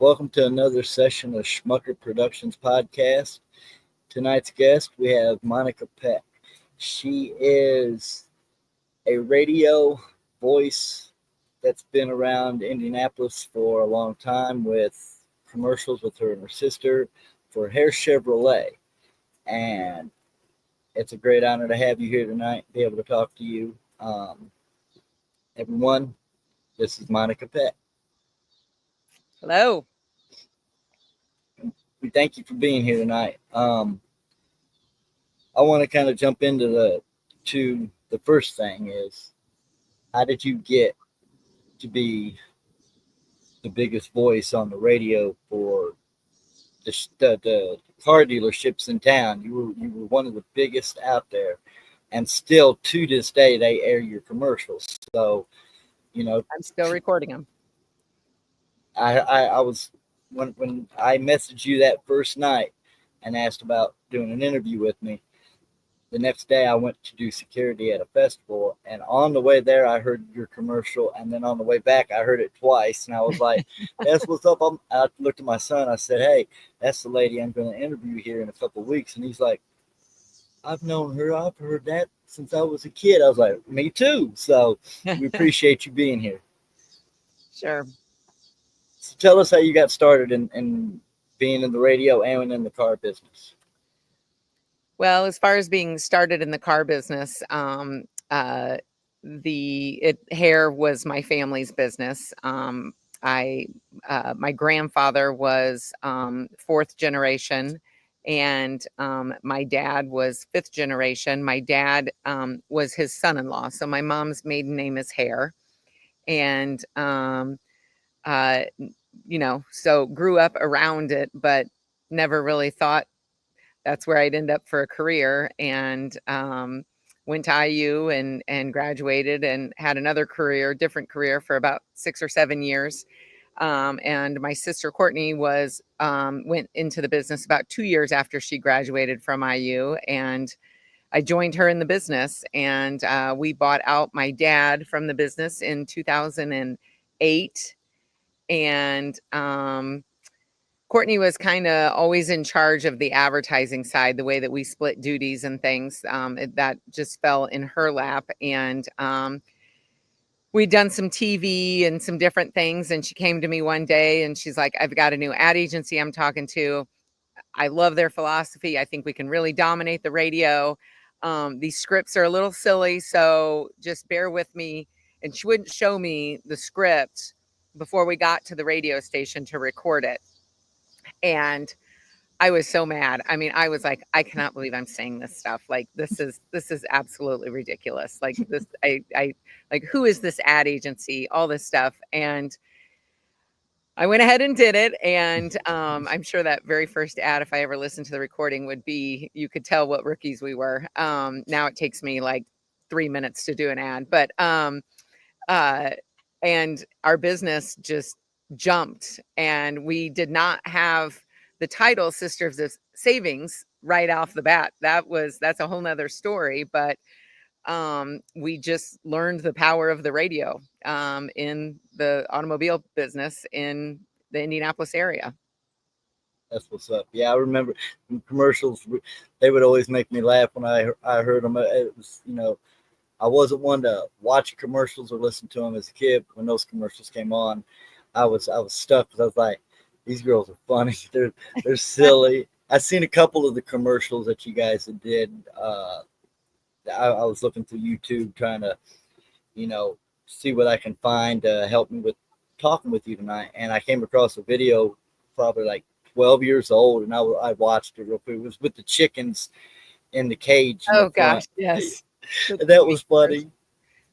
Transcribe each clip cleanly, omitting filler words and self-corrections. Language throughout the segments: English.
Welcome to another session of Schmucker Productions podcast. Tonight's guest, we have Monica Peck. She is a radio voice that's been around Indianapolis for a long time with commercials with her and her sister for Hare Chevrolet. And it's a great honor to have you here tonight, be able to talk to you. Everyone, this is Monica Peck. Hello. We thank you for being here tonight. I want to kind of jump into the first thing is, how did you get to be the biggest voice on the radio for the car dealerships in town? You were one of the biggest out there, and still to this day they air your commercials. So, I'm still recording them. I was when I messaged you that first night and asked about doing an interview with me. The next day I went to do security at a festival, and on the way there I heard your commercial, and then on the way back I heard it twice, and I was like, that's what's up. I looked at my son, I said, hey, that's the lady I'm going to interview here in a couple of weeks. And he's like, I've known her, I've heard that since I was a kid. I was like, me too. So we appreciate you being here. Sure. So tell us how you got started in being in the radio and in the car business. Well, as far as being started in the car business, Hare was my family's business. My grandfather was fourth generation, and my dad was fifth generation. My dad was his son-in-law, so my mom's maiden name is Hare, and so grew up around it, but never really thought that's where I'd end up for a career, and went to IU and graduated and had another different career for about 6 or 7 years. And my sister Courtney went into the business about 2 years after she graduated from IU, and I joined her in the business, and we bought out my dad from the business in 2008. And Courtney was kind of always in charge of the advertising side, the way that we split duties and things. That just fell in her lap. And we'd done some TV and some different things. And she came to me one day and she's like, I've got a new ad agency I'm talking to. I love their philosophy. I think we can really dominate the radio. These scripts are a little silly, so just bear with me. And she wouldn't show me the script before we got to the radio station to record it. And I was so mad. I mean, I was like, I cannot believe I'm saying this stuff. Like, this is absolutely ridiculous. Like this, I like, who is this ad agency? All this stuff. And I went ahead and did it. And I'm sure that very first ad, if I ever listened to the recording, would be, you could tell what rookies we were. Now it takes me like 3 minutes to do an ad, but and our business just jumped, and we did not have the title Sisters of Savings right off the bat. That's a whole nother story, but we just learned the power of the radio in the automobile business in the Indianapolis area. That's what's up. Yeah, I remember commercials. They would always make me laugh when I heard them. It was, I wasn't one to watch commercials or listen to them as a kid. When those commercials came on, I was stuck because I was like, these girls are funny. They're silly. I've seen a couple of the commercials that you guys did. I was looking through YouTube trying to, see what I can find to help me with talking with you tonight. And I came across a video, probably like 12 years old, and I watched it real quick. It was with the chickens in the cage. Oh gosh, yes. That was funny.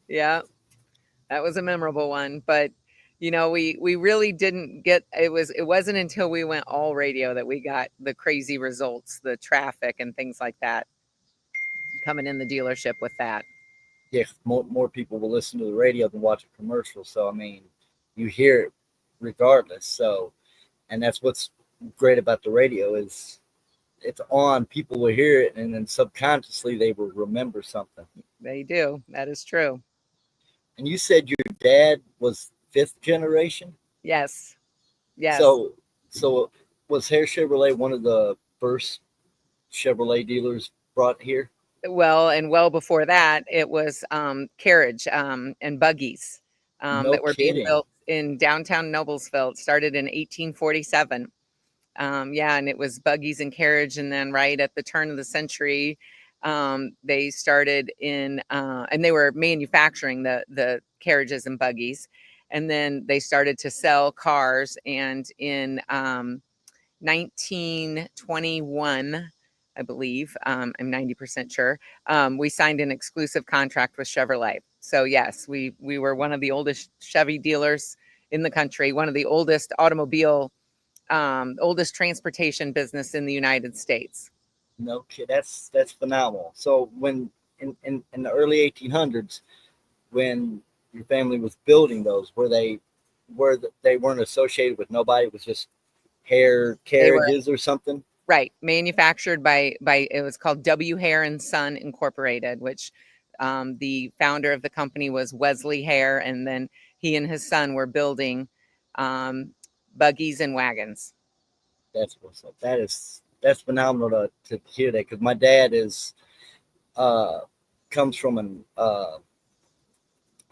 Yeah, that was a memorable one. But we really didn't get it wasn't until we went all radio that we got the crazy results, the traffic and things like that coming in the dealership with that. Yeah, more people will listen to the radio than watch a commercial. So I mean, you hear it regardless. So, and that's what's great about the radio is it's on, people will hear it, and then subconsciously they will remember something. They do. That is true. And you said your dad was fifth generation? Yes. Yes. So So was Hare Chevrolet one of the first Chevrolet dealers brought here? Well, and well before that, it was carriage and buggies No that were being kidding. built in downtown Noblesville. It started in 1847. Yeah, and it was buggies and carriage, and then right at the turn of the century, they started and they were manufacturing the carriages and buggies, and then they started to sell cars. And in 1921, I believe, I'm 90% sure, we signed an exclusive contract with Chevrolet. So yes, we were one of the oldest Chevy dealers in the country, one of the oldest oldest transportation business in the United States. No kid. That's phenomenal. So when in the early 1800s, when your family was building those, they weren't associated with nobody? It was just hair They were carriages or something? right manufactured by it was called W. Hare and Son Incorporated, which the founder of the company was Wesley Hare, and then he and his son were building um, buggies and wagons. That's what's up. That's phenomenal to hear that, because my dad is uh comes from a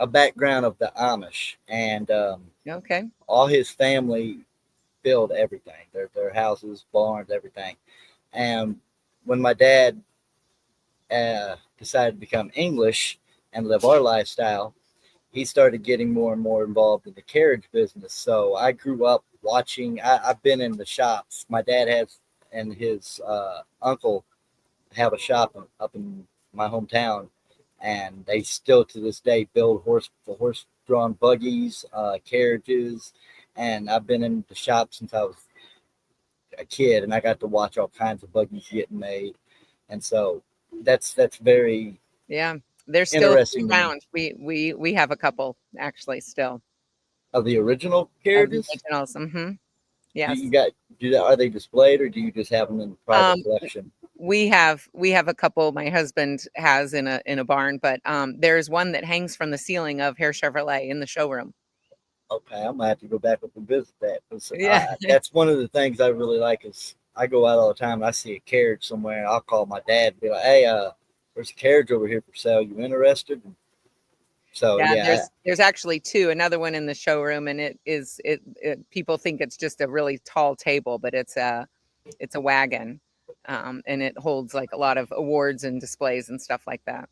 background of the Amish, and Okay. all his family build everything, their houses, barns, everything. And when my dad decided to become English and live our lifestyle, he started getting more and more involved in the carriage business. So I grew up watching. I've been in the shops. My dad has, and his uncle have a shop up in my hometown, and they still to this day build horse drawn buggies, carriages, and I've been in the shop since I was a kid, and I got to watch all kinds of buggies getting made, and so that's very Yeah, they're still interesting to me. around. We have a couple actually still Of the original of the carriages, originals. do you Yes. got do that? Are they displayed, or do you just have them in private Um, collection? we have a couple my husband has in a barn, but there's one that hangs from the ceiling of Hare Chevrolet in the showroom. Okay, I'm gonna have to go back up and visit that, 'cause Yeah. that's one of the things I really like. Is I go out all the time and I see a carriage somewhere, and I'll call my dad and be like, "Hey, there's a carriage over here for sale. You interested?" So Yeah, yeah, there's actually two, another one in the showroom, and people think it's just a really tall table, but it's a wagon. And it holds like a lot of awards and displays and stuff like that.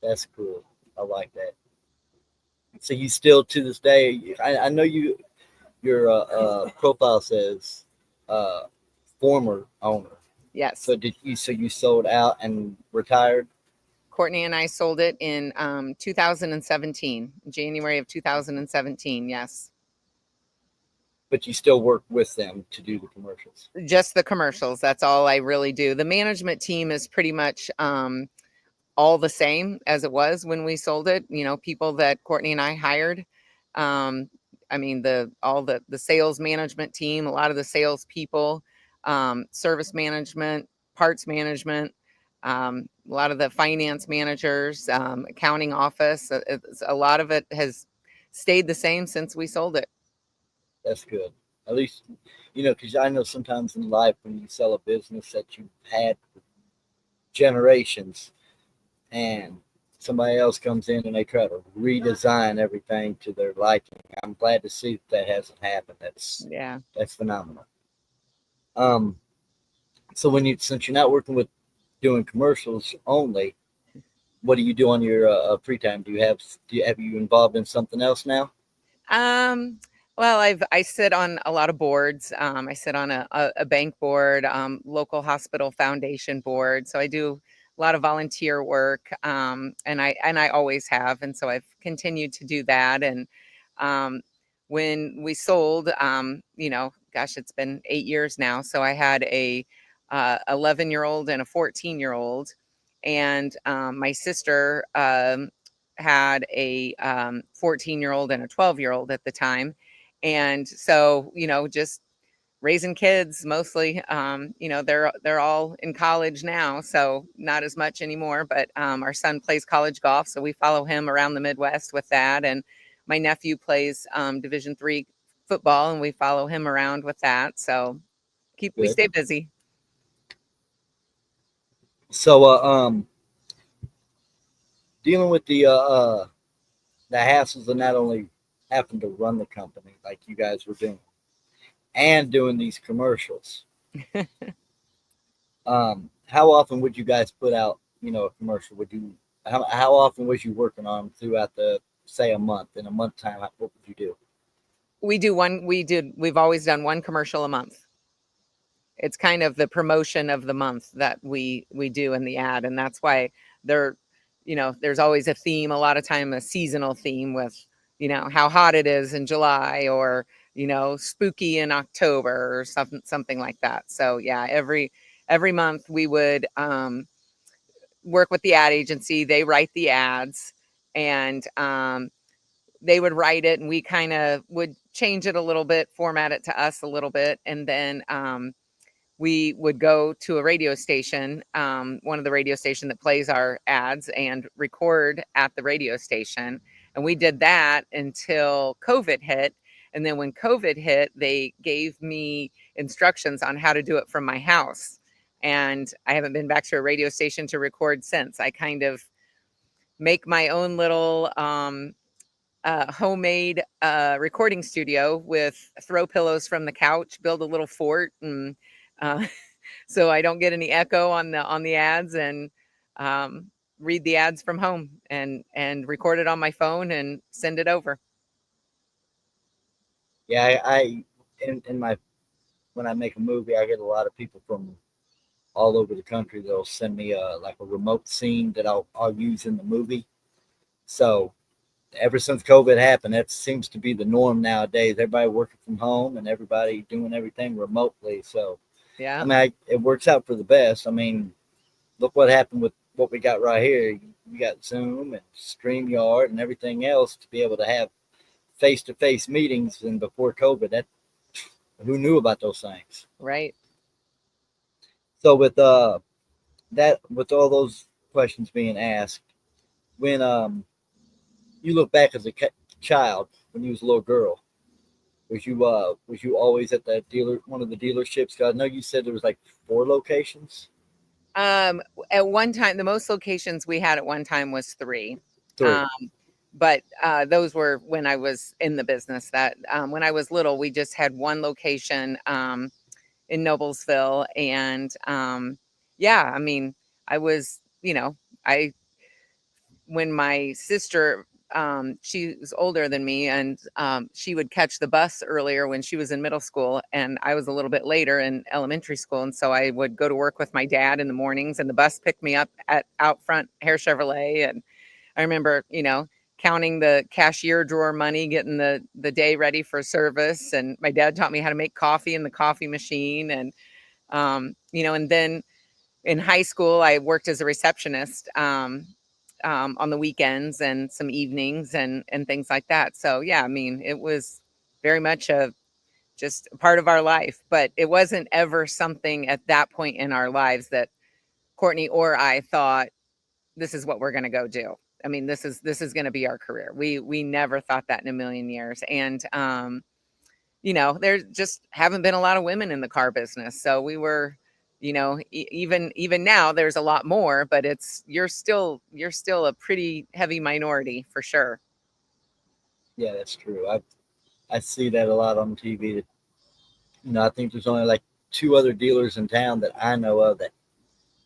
that's cool. I like that. So you still to this day, I know your profile says uh, former owner. Yes. So you sold out and retired, Courtney and I sold it in 2017, January of 2017. Yes. but you still work with them to do the commercials. Just the commercials. That's all I really do. The management team is pretty much all the same as it was when we sold it. People that Courtney and I hired. Um, I mean, the sales management team, a lot of the sales people, service management, parts management, a lot of the finance managers, accounting office. A lot of it has stayed the same since we sold it. That's good. At least, because I know sometimes in life when you sell a business that you've had for generations, and somebody else comes in and they try to redesign everything to their liking. I'm glad to see that hasn't happened. Yeah. That's phenomenal. Um, so since you're not working with doing commercials only, what do you do on your free time? Have you involved in something else now? Um, well, I sit on a lot of boards. I sit on a bank board, local hospital foundation board. So I do a lot of volunteer work, and I always have, and so I've continued to do that. And um, when we sold, gosh, it's been 8 years now. So I had a 11-year-old and a 14-year-old, and my sister had a 14-year-old and a 12-year-old at the time. And so, just raising kids mostly. They're all in college now, so not as much anymore. But our son plays college golf, so we follow him around the Midwest with that. And my nephew plays Division III football, and we follow him around with that. So we Good. stay busy. So, dealing with the hassles of not only having to run the company like you guys were doing and doing these commercials. How often would you guys put out, a commercial? How often was you working on them throughout the, say, a month? In a month time, what would you do? We've always done one commercial a month. It's kind of the promotion of the month that we do in the ad, and that's why there there's always a theme, a lot of time a seasonal theme with how hot it is in July, or spooky in October, or something like that. So yeah, every month we would work with the ad agency. They write the ads, and they would write it, and we kind of would change it a little bit, format it to us a little bit, and then we would go to a radio station, one of the radio station that plays our ads, and record at the radio station. And we did that until COVID hit. And then when COVID hit, they gave me instructions on how to do it from my house. And I haven't been back to a radio station to record since. I kind of make my own little homemade recording studio with throw pillows from the couch, build a little fort, and uh, so I don't get any echo on the ads, and read the ads from home, and record it on my phone and send it over. Yeah, in my when I make a movie, I get a lot of people from all over the country. They'll send me like a remote scene that I'll use in the movie. So ever since COVID happened, that seems to be the norm nowadays. Everybody working from home and everybody doing everything remotely. So I Yeah, mean, it works out for the best. I mean, look what happened with what we got right here. You got Zoom and StreamYard and everything else to be able to have face to face meetings. And before COVID, that who knew about those things? right. So with all those questions being asked, when you look back as a child when you was a little girl, was you always at that one of the dealerships? 'Cause I know you said there was like 4 locations. Um, at one time, the most locations we had at one time was three. Three. Um, but those were when I was in the business. That when I was little, we just had one location in Noblesville, and yeah, I mean, I was, I when my sister, she was older than me, and she would catch the bus earlier when she was in middle school, and I was a little bit later in elementary school, and so I would go to work with my dad in the mornings, and the bus picked me up at out front Hare Chevrolet. And I remember, counting the cashier drawer money, getting the day ready for service, and my dad taught me how to make coffee in the coffee machine. And and then in high school, I worked as a receptionist on the weekends and some evenings, and things like that. So yeah, I mean, it was very much just a part of our life, but it wasn't ever something at that point in our lives that Courtney or I thought this is what we're going to go do. I mean, this is going to be our career. We never thought that in a million years. And there just haven't been a lot of women in the car business. So we were, even now there's a lot more, but you're still a pretty heavy minority for sure. Yeah, that's true. I see that a lot on TV. That I think there's only like 2 other dealers in town that I know of that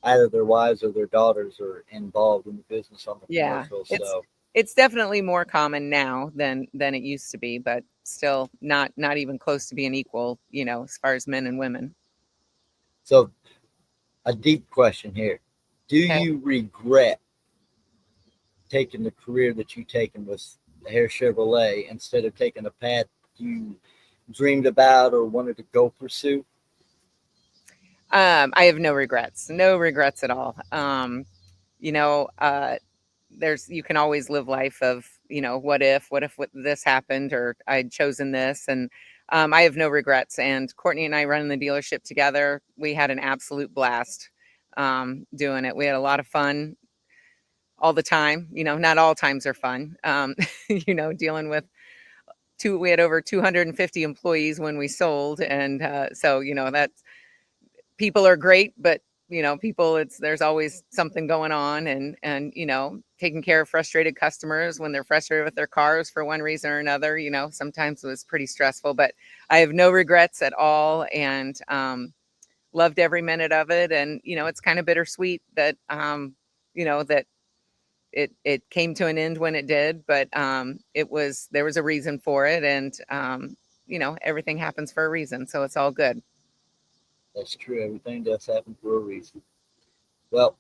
either their wives or their daughters are involved in the business on the Yeah, commercials. it's So it's definitely more common now than it used to be, but still not even close to being equal, as far as men and women. so a deep question here: do Okay. you regret taking the career that you taken with Hare Chevrolet instead of taking a path you dreamed about or wanted to go pursue? I have no regrets. No regrets at all. You know, uh, you can always live life of, what this happened, or I'd chosen this. And I have no regrets. And Courtney and I run the dealership together. We had an absolute blast doing it. We had a lot of fun all the time. Not all times are fun. Dealing with we had over 250 employees when we sold. And so, that's, people are great, but people, there's always something going on, and taking care of frustrated customers when they're frustrated with their cars for one reason or another, sometimes it was pretty stressful, but I have no regrets at all, and loved every minute of it. And it's kind of bittersweet that that it came to an end when it did, but there was a reason for it, and everything happens for a reason, so it's all good. That's true. Everything does happen for a reason. Well,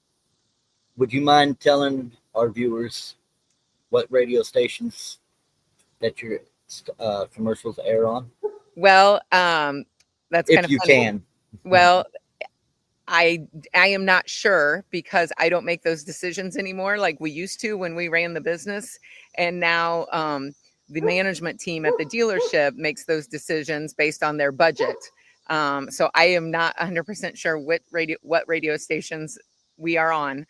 would you mind telling our viewers what radio stations that your commercials air on, Well, that's kind if of you funny. can? Well, I am not sure, because I don't make those decisions anymore like we used to when we ran the business. And now the management team at the dealership makes those decisions based on their budget. So I am not 100% sure what radio stations we are on.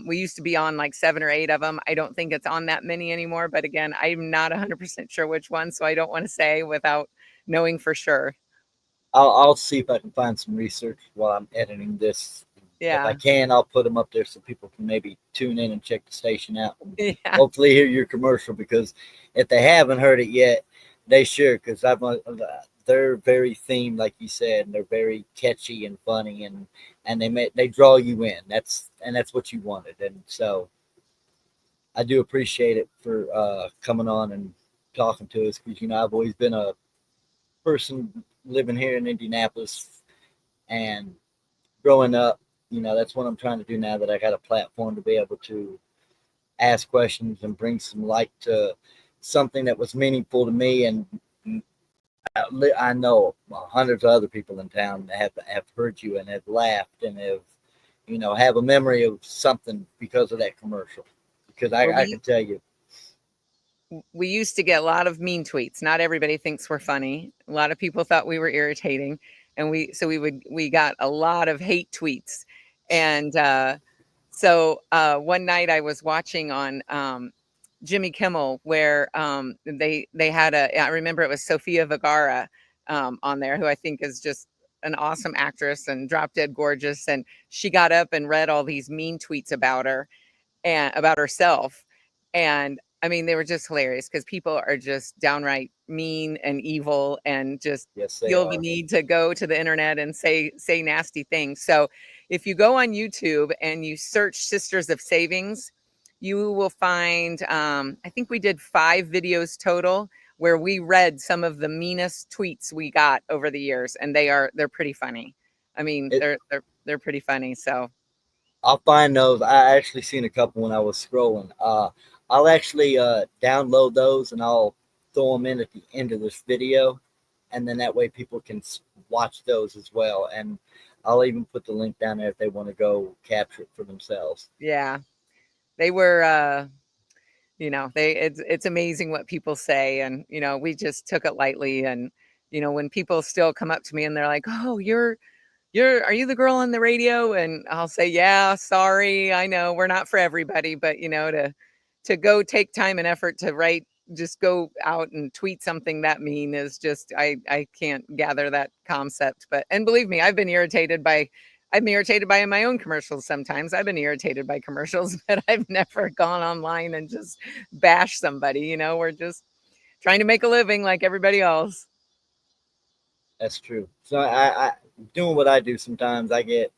We used to be on like 7 or 8 of them. I don't think it's on that many anymore. But again, I'm not 100% sure which one. So I don't want to say without knowing for sure. I'll see if I can find some research while I'm editing this. If I Yeah. can, I'll put them up there so people can maybe tune in and check the station out. Yeah. Hopefully, hear your commercial, because if they haven't heard it yet, they should. Because they're very themed, like you said, and they're very catchy and funny, and they draw you in. That's what you wanted, and so I do appreciate it for coming on and talking to us, because I've always been a person living here in Indianapolis and growing up. That's what I'm trying to do now that I got a platform to be able to ask questions and bring some light to something that was meaningful to me. And I know hundreds of other people in town that have heard you and have laughed and have a memory of something because of that commercial. Because Well, I can tell you, we used to get a lot of mean tweets. Not everybody thinks we're funny. A lot of people thought we were irritating, and we got a lot of hate tweets. And one night I was watching on Jimmy Kimmel, where they had I remember it was Sofia Vergara on there, who I think is just an awesome actress and drop dead gorgeous. And she got up and read all these mean tweets about her and about herself. And I mean, they were just hilarious, because people are just downright mean and evil, and just yes, they feel the are. need to go to the internet and say nasty things. So if you go on YouTube and you search Sisters of Savings, you will find I think we did 5 videos total where we read some of the meanest tweets we got over the years, and they're pretty funny. I mean, It, they're pretty funny. So I'll find those. I actually seen a couple when I was scrolling. I'll actually download those and I'll throw them in at the end of this video, and then that way people can watch those as well. And I'll even put the link down there if they want to go capture it for themselves. yeah, they were it's amazing what people say, and we just took it lightly. And when people still come up to me and they're like, oh, are you the girl on the radio? And I'll say, yeah, sorry, I know we're not for everybody, but to go take time and effort to just go out and tweet something that mean is just, I can't gather that concept. But, and believe me, I'm irritated by my own commercials. Sometimes I've been irritated by commercials, but I've never gone online and just bash somebody. We're just trying to make a living like everybody else. That's true. So I doing what I do sometimes. I get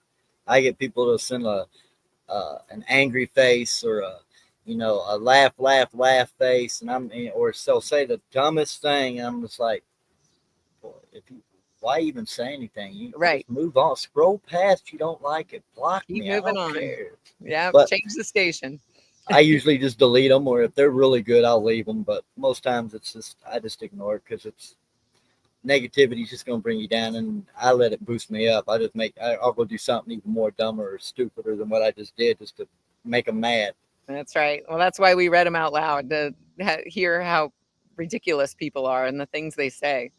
people to send an angry face, or a laugh face, and or so say the dumbest thing. And I'm just like, boy, why even say anything? You Right. just move on, scroll past. You don't like it, block Keep me. I moving don't on. care. Yeah. But Change the station. I usually just delete them, or if they're really good, I'll leave them. But most times I just ignore it, because it's negativity is just going to bring you down, and I let it boost me up. I'll go do something even more dumber or stupider than what I just did, just to make them mad. That's right. Well, that's why we read them out loud, to hear how ridiculous people are and the things they say.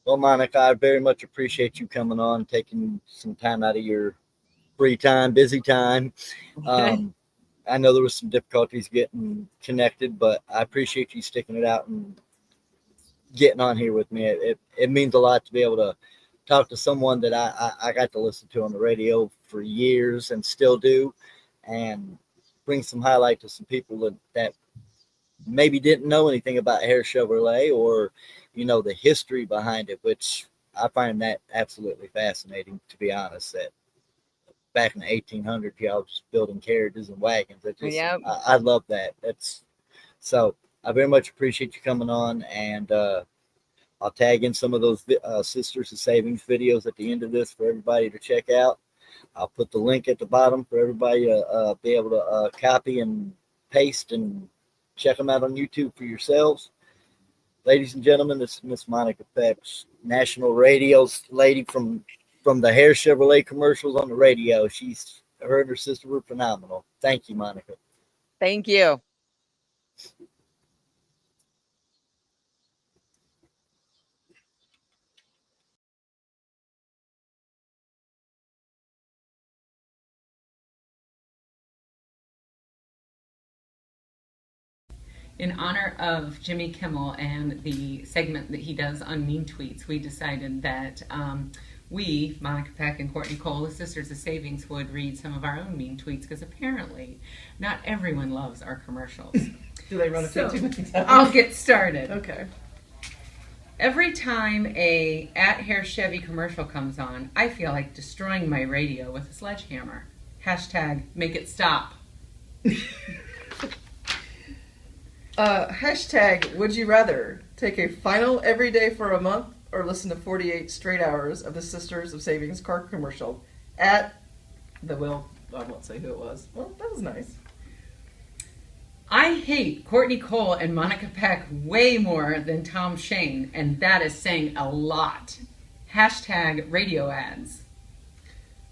Well, Monica, I very much appreciate you coming on, taking some time out of your free time, busy time. Um, I know there was some difficulties getting connected, but I appreciate you sticking it out and getting on here with me. It means a lot to be able to talk to someone that I got to listen to on the radio for years and still do, and bring some highlight to some people that maybe didn't know anything about Hare Chevrolet or, the history behind it, which I find that absolutely fascinating, to be honest. That back in the 1800s, y'all was just building carriages and wagons. Yep. I love that. So I very much appreciate you coming on, and I'll tag in some of those Sisters of Savings videos at the end of this for everybody to check out. I'll put the link at the bottom for everybody to be able to copy and paste and check them out on YouTube for yourselves. Ladies and gentlemen, this is Miss Monica Peck, national radio lady from the Hare Chevrolet commercials on the radio. Her and her sister were phenomenal. Thank you, Monica. Thank you. In honor of Jimmy Kimmel and the segment that he does on Mean Tweets, we decided that we, Monica Peck and Courtney Cole, the Sisters of Savings, would read some of our own mean tweets, because apparently not everyone loves our commercials. Do they run a 15 minutes? I'll get started. Okay. Every time a @Hare Chevy commercial comes on, I feel like destroying my radio with a sledgehammer. Hashtag make it stop. Hashtag would you rather take a final every day for a month or listen to 48 straight hours of the Sisters of Savings car commercial I won't say who it was. Well, that was nice. I hate Courtney Cole and Monica Peck way more than Tom Shane, and that is saying a lot. Hashtag radio ads.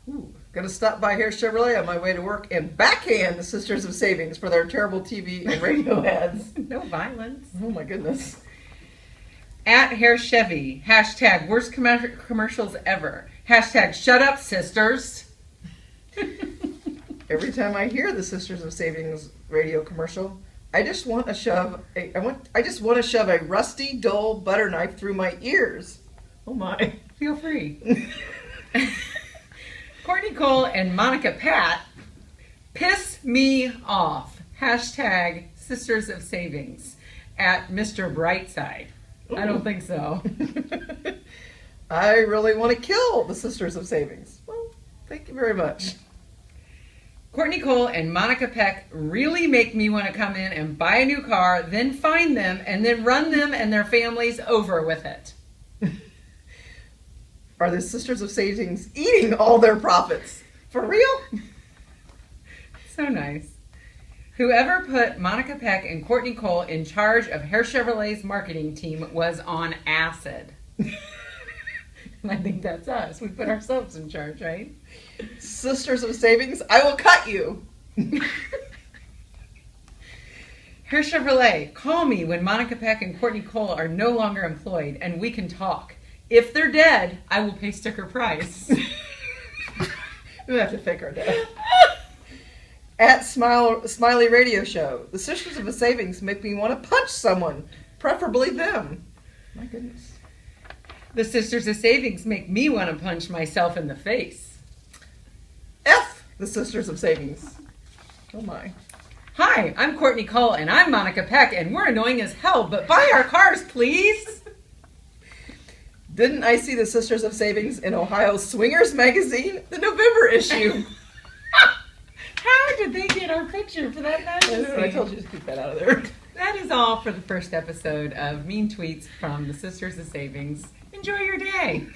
Ooh, gonna stop by Hare Chevrolet on my way to work and backhand the Sisters of Savings for their terrible TV and radio ads. No violence. Oh my goodness. @Hare Chevy. Hashtag worst commercials ever. Hashtag shut up, sisters. Every time I hear the Sisters of Savings radio commercial, I just want to shove a rusty, dull butter knife through my ears. Oh my. Feel free. Courtney Cole and Monica Pat piss me off. Hashtag Sisters of Savings @Mr. Brightside. Ooh. I don't think so. I really want to kill the Sisters of Savings. Well, thank you very much. Courtney Cole and Monica Peck really make me want to come in and buy a new car, then find them, and then run them and their families over with it. Are the Sisters of Savings eating all their profits? For real? So nice. Whoever put Monica Peck and Courtney Cole in charge of Hare Chevrolet's marketing team was on acid. And I think that's us. We put ourselves in charge, right? Sisters of Savings, I will cut you. Hare Chevrolet, call me when Monica Peck and Courtney Cole are no longer employed, and we can talk. If they're dead, I will pay sticker price. We have to fake our death. @Smiley Radio Show, the Sisters of the Savings make me want to punch someone, preferably them. My goodness. The Sisters of Savings make me want to punch myself in the face. F the Sisters of Savings. Oh my. Hi, I'm Courtney Cole, and I'm Monica Peck, and we're annoying as hell, but buy our cars, please. Didn't I see the Sisters of Savings in Ohio Swingers magazine, the November issue? How did they get our picture for that magazine? I told you to keep that out of there. That is all for the first episode of Mean Tweets from the Sisters of Savings. Enjoy your day.